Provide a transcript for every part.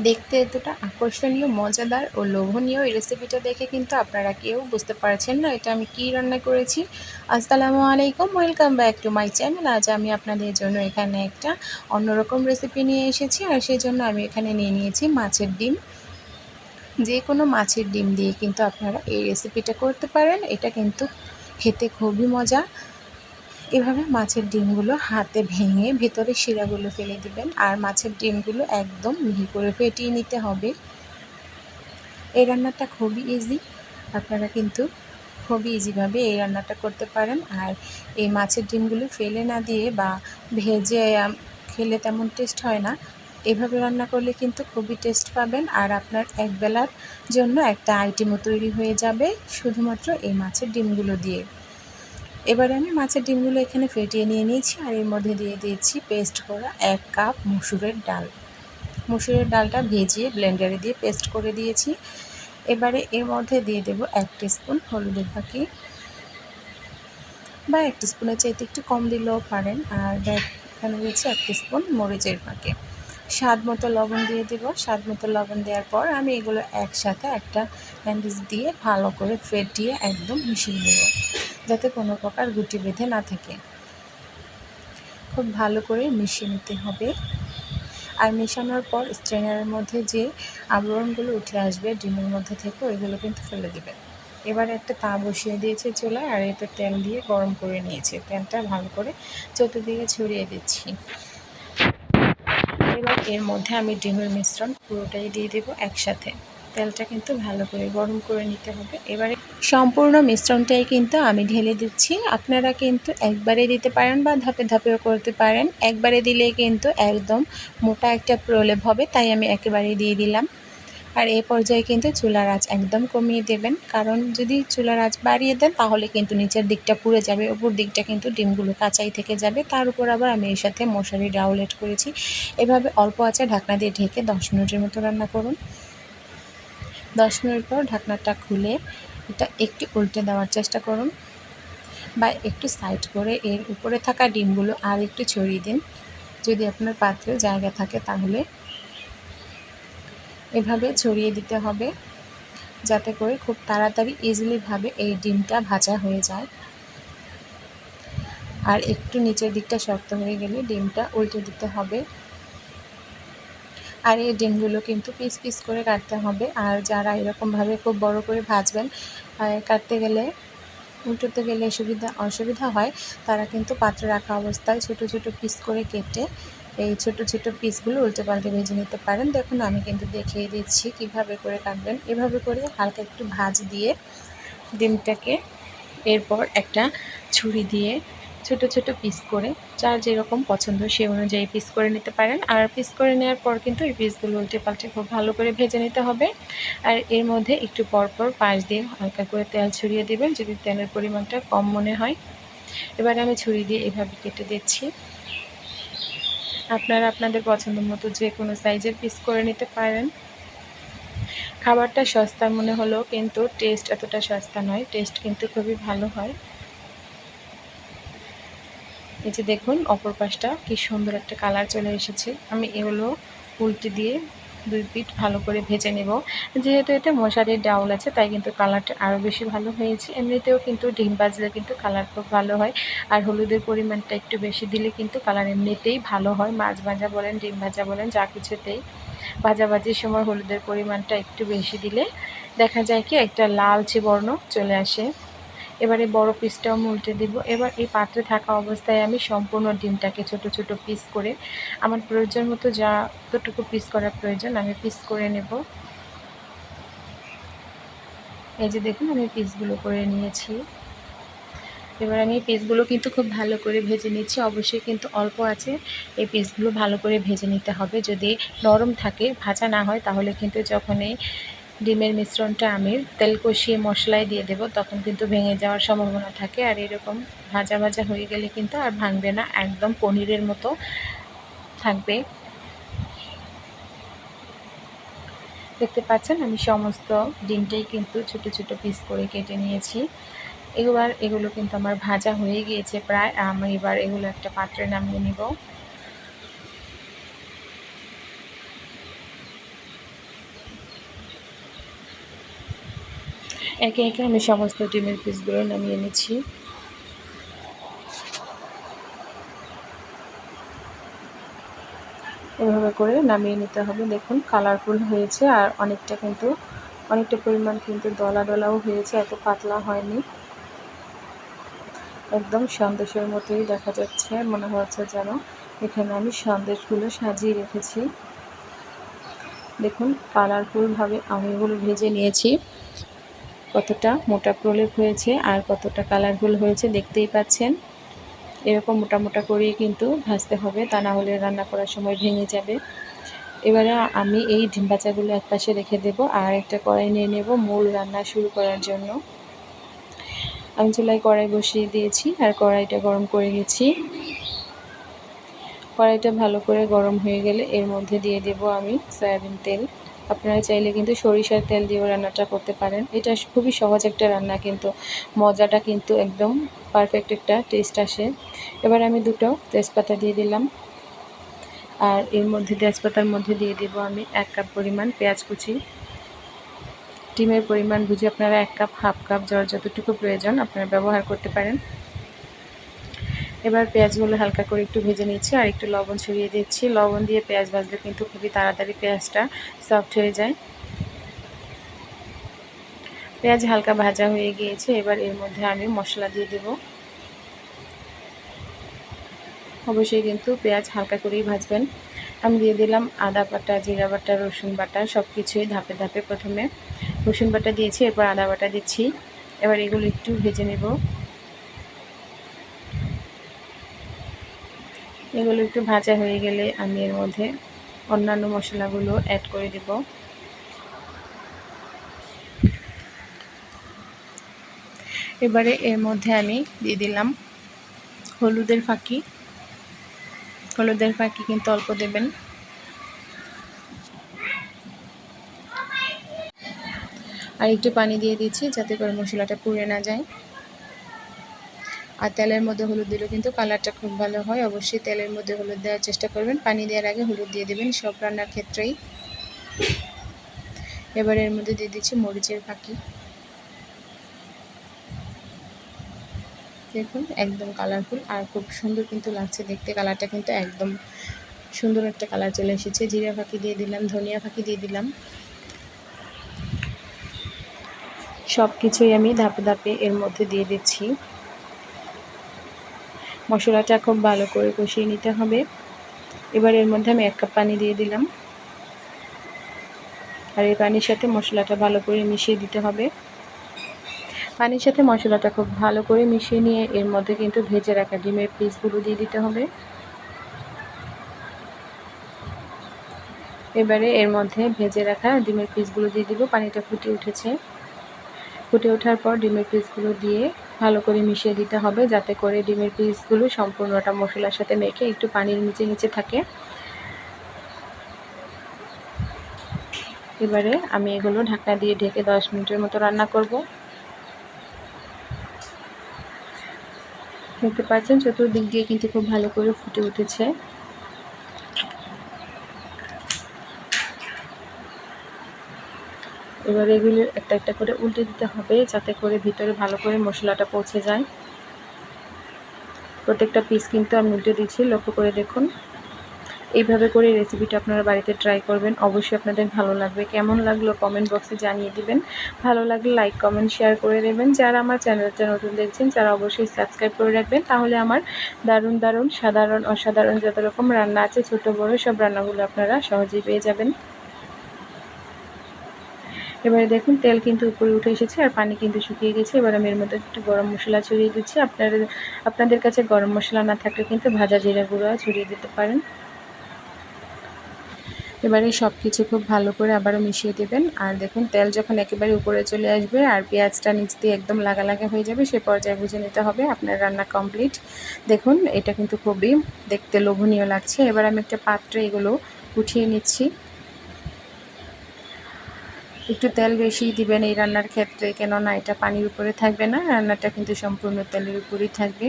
দেখতে এতটা আকর্ষণীয়, মজাদার ও লোভনীয় এই রেসিপিটা দেখে কিন্তু আপনারা কেউ বুঝতে পারছেন না এটা আমি কী রান্না করেছি। আসসালামু আলাইকুম, welcome back to my channel. আজ আমি আপনাদের জন্য এখানে একটা অন্যরকম রেসিপি নিয়ে এসেছি, আর সেই জন্য আমি এখানে নিয়ে নিয়েছি মাছের ডিম। যে কোনো মাছের ডিম দিয়ে কিন্তু আপনারা এই রেসিপিটা করতে পারেন। এটা কিন্তু খেতে খুবই মজা। এভাবে মাছের ডিমগুলো হাতে ভেঙে ভেতরে শিরাগুলো ফেলে দিবেন, আর মাছের ডিমগুলো একদম মিহি করে ফেটিয়ে নিতে হবে। এই রান্নাটা খুবই ইজি, আপনারা কিন্তু খুবই ইজিভাবে এই রান্নাটা করতে পারেন। আর এই মাছের ডিমগুলো ফেলে না দিয়ে বা ভেজে খেলে তেমন টেস্ট হয় না। এভাবে রান্না করলে কিন্তু খুবই টেস্ট পাবেন, আর আপনার একবেলার জন্য একটা আইটেমও তৈরি হয়ে যাবে শুধুমাত্র এই মাছের ডিমগুলো দিয়ে। এবারে আমি মাছের ডিমগুলো এখানে ফেটিয়ে নিয়ে নিয়েছি, আর এর মধ্যে দিয়ে দিয়েছি পেস্ট করা 1 কাপ মসুরের ডাল। মসুরের ডালটা ভেজিয়ে ব্লেন্ডারে দিয়ে পেস্ট করে দিয়েছি। এবারে এর মধ্যে দিয়ে দেব 1 টিস্পুন হলুদের ফাঁকি, বা 1 টিস্পুনের চাইতে একটু কম দিলেও পারেন। আর এখানে রয়েছে 1 টিস্পুন মরিচের ফাঁকি। স্বাদ মতো লবণ দিয়ে দেব। স্বাদ মতো লবণ দেওয়ার পর আমি এগুলো একসাথে একটা হ্যান্ডউইচ দিয়ে ভালো করে ফেটিয়ে একদম মিশিয়ে নেব, যাতে কোনো প্রকার গুটি বেঁধে না থাকে। খুব ভালো করে মিশিয়ে নিতে হবে। আর মেশানোর পর স্ট্রেনারের মধ্যে যে আবরণগুলো উঠে আসবে ডিমের মধ্যে থেকে, ওইগুলো কিন্তু ফেলে দেবেন। এবার একটা তা বসিয়ে দিয়েছি চুলায়, আর এতে তেল দিয়ে গরম করে নিয়েছি। তেলটা ভালো করে চতুর্দিকে ছড়িয়ে দিচ্ছি। এবার এর মধ্যে আমি ডিমের মিশ্রণ পুরোটাই দিয়ে দেবো একসাথে। তেলটা কিন্তু ভালো করে গরম করে নিতে হবে। এবারে সম্পূর্ণ মিশ্রণটাই কিন্তু আমি ঢেলে দিচ্ছি। আপনারা কিন্তু একবারে দিতে পারেন বা ধাপে ধাপেও করতে পারেন। একবারে দিলে কিন্তু একদম মোটা একটা প্রলেপ হবে, তাই আমি একেবারেই দিয়ে দিলাম। আর এই পর্যায়ে কিন্তু চুলার আঁচ একদম কমিয়ে দেবেন, কারণ যদি চুলার আঁচ বাড়িয়ে দেন তাহলে কিন্তু নিচের দিকটা পুড়ে যাবে, উপর দিকটা কিন্তু ডিমগুলো কাঁচাই থেকে যাবে। তার উপর আবার আমি এর সাথে মশারি ডাউল এড করেছি। এভাবে অল্প আঁচে ঢাকনা দিয়ে ঢেকে 10 মিনিটের মতো রান্না করুন। 10 মিনিট পর ঢাকনাটা খুলে এটা একটু উল্টে দেওয়ার চেষ্টা করুন, বা একটু সাইড করে এর উপরে থাকা ডিমগুলো আর একটু ছড়িয়ে দিন। যদি আপনার পাত্রে জায়গা থাকে তাহলে এভাবে ছড়িয়ে দিতে হবে, যাতে করে খুব তাড়াতাড়ি ইজিলিভাবে এই ডিমটা ভাজা হয়ে যায়। আর একটু নিচের দিকটা শক্ত হয়ে গেলে ডিমটা উল্টে দিতে হবে। আর এই ডিমগুলো কিন্তু পিস পিস করে কাটতে হবে। আর যারা এরকমভাবে খুব বড় করে ভাজবেন, কাটতে গেলে উল্টোতে গেলে অসুবিধা হয়, তারা কিন্তু পাত্রে রাখা অবস্থায় ছোট ছোট পিস করে কেটে এই ছোট ছোট পিসগুলো উল্টে পাল্টে ভেজে নিতে পারেন। দেখুন আমি কিন্তু দেখিয়ে দিচ্ছি কিভাবে করে কাটবেন। এভাবে করে হালকা একটু ভাজ দিয়ে ডিমটাকে এরপর একটা ছুরি দিয়ে ছোট ছোট পিস করে, যার যেরকম পছন্দ সে অনুযায়ী পিস করে নিতে পারেন। আর পিস করে নেওয়ার পর কিন্তু এই পিসগুলো উল্টে পাল্টে খুব ভালো করে ভেজে নিতে হবে। আর এর মধ্যে একটু পরপর পাশ দিয়ে হালকা করে তেল ছড়িয়ে দেবেন যদি তেলের পরিমাণটা কম মনে হয়। এবার আমি ছুরি দিয়ে এভাবে কেটে দিচ্ছি। আপনারা আপনাদের পছন্দ মতো যে কোনো সাইজের পিস করে নিতে পারেন। খাবারটা সস্তা মনে হলেও কিন্তু টেস্ট এতটা সস্তা নয়, টেস্ট কিন্তু খুবই ভালো হয়। এই যে দেখুন অপর পাশটা কি সুন্দর একটা কালার চলে এসেছে। আমি এগুলো উল্টে দিয়ে 2 পিঠ ভালো করে ভেজে নেব। যেহেতু এটা মশারির ডাউল আছে তাই কিন্তু কালারটা আরও বেশি ভালো হয়েছে। এমনিতেও কিন্তু ডিম ভাজলে কিন্তু কালার খুব ভালো হয়, আর হলুদের পরিমাণটা একটু বেশি দিলে কিন্তু কালার এমনিতেই ভালো হয়। মাছ ভাজা বলেন, ডিম ভাজা বলেন, যা কিছুতেই ভাজাভাজির সময় হলুদের পরিমাণটা একটু বেশি দিলে দেখা যায় কি একটা লালচে বর্ণ চলে আসে। এবারে বড় পিসটাও উল্টে দেব। এবার এই পাত্রে থাকা অবস্থায় আমি সম্পূর্ণ ডিমটাকে ছোট ছোট পিস করে আমার প্রয়োজন মতো যতটুকু পিস করার প্রয়োজন আমি পিস করে নেব। এই যে দেখুন আমি পিসগুলো করে নিয়েছি। এবার আমি এই পিসগুলো কিন্তু খুব ভালো করে ভেজে নিচ্ছি। অবশ্যই কিন্তু অল্প আছে এই পিসগুলো ভালো করে ভেজে নিতে হবে। যদি নরম থাকে, ভাজা না হয়, তাহলে কিন্তু যখন এই ডিমের মিশ্রণটা আমি তেল কষিয়ে মশলায় দিয়ে দেব তখন কিন্তু ভেঙে যাওয়ার সম্ভাবনা থাকে। আর এরকম ভাজা ভাজা হয়ে গেলে কিন্তু আর ভাঙবে না, একদম পনিরের মতো থাকবে। দেখতে পাচ্ছেন আমি সমস্ত ডিমটাই কিন্তু ছোট ছোট পিস করে কেটে নিয়েছি। এগুলো কিন্তু আমার ভাজা হয়ে গিয়েছে প্রায়। আমি এবার এগুলো একটা পাত্রে নামিয়ে নিব। একে একে আমি সমস্ত ডিমের পিসগুলো নামিয়ে নিচ্ছি। এভাবে করে নামিয়ে নিতে হবে। দেখুন কালারফুল হয়েছে আর অনেকটা পরিমাণ কিন্তু দলা দলাও হয়েছে, এত পাতলা হয়নি। একদম সন্দেশের মতোই দেখা যাচ্ছে, মনে হচ্ছে যেন এখানে আমি সন্দেশগুলো সাজিয়ে রেখেছি। দেখুন কালারফুলভাবে আমি এগুলো ভেজে নিয়েছি। কতটা মোটা প্রলেপ হয়েছে আর কতটা কালারফুল হয়েছে দেখতেই পাচ্ছেন। এরকম মোটা মোটা করেই কিন্তু ভাজতে হবে, তা না হলে রান্না করার সময় ভেঙে যাবে। এবারে আমি এই ডিম ভাজাগুলো একপাশে রেখে দেব আর একটা কড়াই নিয়ে নেব মূল রান্না শুরু করার জন্য। আমি চুলায় কড়াই বসিয়ে দিয়েছি আর কড়াইটা গরম করে গেছি। কড়াইটা ভালো করে গরম হয়ে গেলে এর মধ্যে দিয়ে দেব আমি সয়াবিন তেল। আপনারা চাইলে কিন্তু সরিষার তেল দিয়েও রান্নাটা করতে পারেন। এটা খুবই সহজ একটা রান্না, কিন্তু মজাটা কিন্তু একদম পারফেক্ট একটা টেস্ট আসে। এবার আমি দুটো তেজপাতা দিয়ে দিলাম আর এর মধ্যে তেজপাতার মধ্যে দিয়ে দেব আমি 1 কাপ পরিমাণ পেঁয়াজ কুচি। ডিমের পরিমাণ বুঝে আপনারা 1 কাপ, হাফ কাপ, যার যতটুকু প্রয়োজন আপনারা ব্যবহার করতে পারেন। এবার পেঁয়াজগুলো হালকা করে একটু ভেজে নিচ্ছি আর একটু লবণ ছড়িয়ে দিচ্ছি। লবণ দিয়ে পেঁয়াজ ভাজলে কিন্তু খুবই তাড়াতাড়ি পেঁয়াজটা সফট হয়ে যায়। পেঁয়াজ হালকা ভাজা হয়ে গিয়েছে, এবার এর মধ্যে আমি মশলা দিয়ে দেব। অবশ্যই কিন্তু পেঁয়াজ হালকা করেই ভাজবেন। আমি দিয়ে দিলাম আদা বাটা, জিরা বাটা, রসুন বাটা, সব কিছুই ধাপে ধাপে প্রথমে রসুন বাটা দিয়েছি, এরপর আদা বাটা দিচ্ছি। এবার এগুলো একটু ভেজে নেব। এগুলো একটু ভাজা হয়ে গেলে আমি এর মধ্যে অন্যান্য মশলাগুলো অ্যাড করে দেব। এবারে এর মধ্যে আমি দিয়ে দিলাম হলুদের ফাঁকি। হলুদের ফাঁকি কিন্তু অল্প দেবেন। আর একটু পানি দিয়ে দিচ্ছি যাতে করে মশলাটা পুড়ে না যায়। আর তেলের মধ্যে হলুদ দিলেও কিন্তু কালারটা খুব ভালো হয়। অবশ্যই তেলের মধ্যে হলুদ দেওয়ার চেষ্টা করবেন। পানি দেওয়ার আগে হলুদ দিয়ে দেবেন সব রান্নার ক্ষেত্রেই। এবার এর মধ্যে দিয়ে দিচ্ছি মরিচের ফাঁকি। দেখুন একদম কালারফুল আর খুব সুন্দর কিন্তু লাগছে দেখতে। কালারটা কিন্তু একদম সুন্দর একটা কালার চলে এসেছে। জিরা ফাঁকি দিয়ে দিলাম, ধনিয়া ফাঁকি দিয়ে দিলাম। সব কিছুই আমি ধাপে ধাপে এর মধ্যে দিয়ে দিচ্ছি। মশলাটা খুব ভালো করে কষিয়ে নিতে হবে। এবার এর মধ্যে আমি 1 কাপ পানি দিয়ে দিলাম আর এই পানির সাথে মশলাটা ভালো করে মিশিয়ে দিতে হবে। পানির সাথে মশলাটা খুব ভালো করে মিশিয়ে নিয়ে এর মধ্যে কিন্তু ভেজে রাখা ডিমের পিসগুলো দিয়ে দিতে হবে। এবারে এর মধ্যে ভেজে রাখা ডিমের পিসগুলো দিয়ে দিব। পানিটা ফুটে উঠেছে। ফুটে ওঠার পর ডিমের পিসগুলো দিয়ে ভালো করে মিশিয়ে দিতে হবে যাতে করে ডিমের পিসগুলো সম্পূর্ণটা মশলার সাথে মেখে একটু পানির নিচে নিচে থাকে। এবারে আমি এগুলো ঢাকনা দিয়ে ঢেকে 10 মিনিটের মতো রান্না করব। দেখতে পাচ্ছেন চতুর্দিক দিয়ে কিন্তু খুব ভালো করে ফুটে উঠেছে। এবার এগুলো একটা একটা করে উল্টে দিতে হবে যাতে করে ভিতরে ভালো করে মশলাটা পৌঁছে যায়। প্রত্যেকটা পিস কিন্তু আমি উল্টে দিচ্ছি, লক্ষ্য করে দেখুন। এইভাবে করে রেসিপিটা আপনারা বাড়িতে ট্রাই করবেন, অবশ্যই আপনাদের ভালো লাগবে। কেমন লাগলো কমেন্ট বক্সে জানিয়ে দিবেন। ভালো লাগলে লাইক, কমেন্ট, শেয়ার করে দেবেন। যারা আমার চ্যানেলটা নতুন দেখছেন তারা অবশ্যই সাবস্ক্রাইব করে রাখবেন, তাহলে আমার দারুণ দারুণ, সাধারণ, অসাধারণ যত রকম রান্না আছে ছোট বড় সব রান্নাগুলো আপনারা সহজেই পেয়ে যাবেন। এবারে দেখুন তেল কিন্তু উপরে উঠে এসেছে আর পানি কিন্তু শুকিয়ে গেছে। এবার আমি এর মধ্যে একটু গরম মশলা ছড়িয়ে দিচ্ছি। আপনাদের কাছে গরম মশলা না থাকলে কিন্তু ভাজা জিরা গুঁড়ো ছড়িয়ে দিতে পারেন। এবারে সব কিছু খুব ভালো করে আবারও মিশিয়ে দেবেন। আর দেখুন তেল যখন একেবারে উপরে চলে আসবে আর পেঁয়াজটা নিচ দিয়ে একদম লাগা লাগা হয়ে যাবে, সে পর্যায়ে বুঝে নিতে হবে আপনার রান্না কমপ্লিট। দেখুন এটা কিন্তু খুবই দেখতে লোভনীয় লাগছে। এবার আমি একটা পাত্রে এগুলো উঠিয়ে নিচ্ছি। একটু তেল বেশি দিবেন এই রান্নার ক্ষেত্রে, কেননা এটা পানির উপরে থাকবে না, রান্নাটা কিন্তু সম্পূর্ণ তেলের উপরেই থাকবে।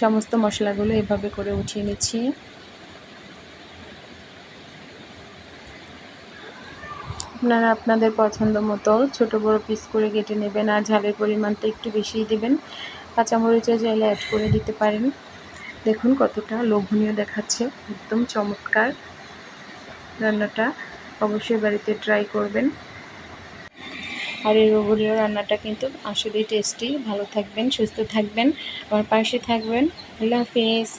সমস্ত মশলাগুলো এভাবে করে উঠিয়ে নিচ্ছি। আপনারা আপনাদের পছন্দ মতো ছোটো বড় পিস করে কেটে নেবেন, আর ঝালের পরিমাণটা একটু বেশিই দেবেন। কাঁচামরিচও চাইলে অ্যাড করে দিতে পারেন। দেখুন কতটা লোভনীয় দেখাচ্ছে, একদম চমৎকার রান্নাটা। অবশ্যই বাড়িতে ট্রাই করবেন। আর এই লোভনীয় রান্নাটা কিন্তু আসলেই টেস্টি। ভালো থাকবেন, সুস্থ থাকবেন, আমার পাশে থাকবেন। আল্লাহ হাফেজ।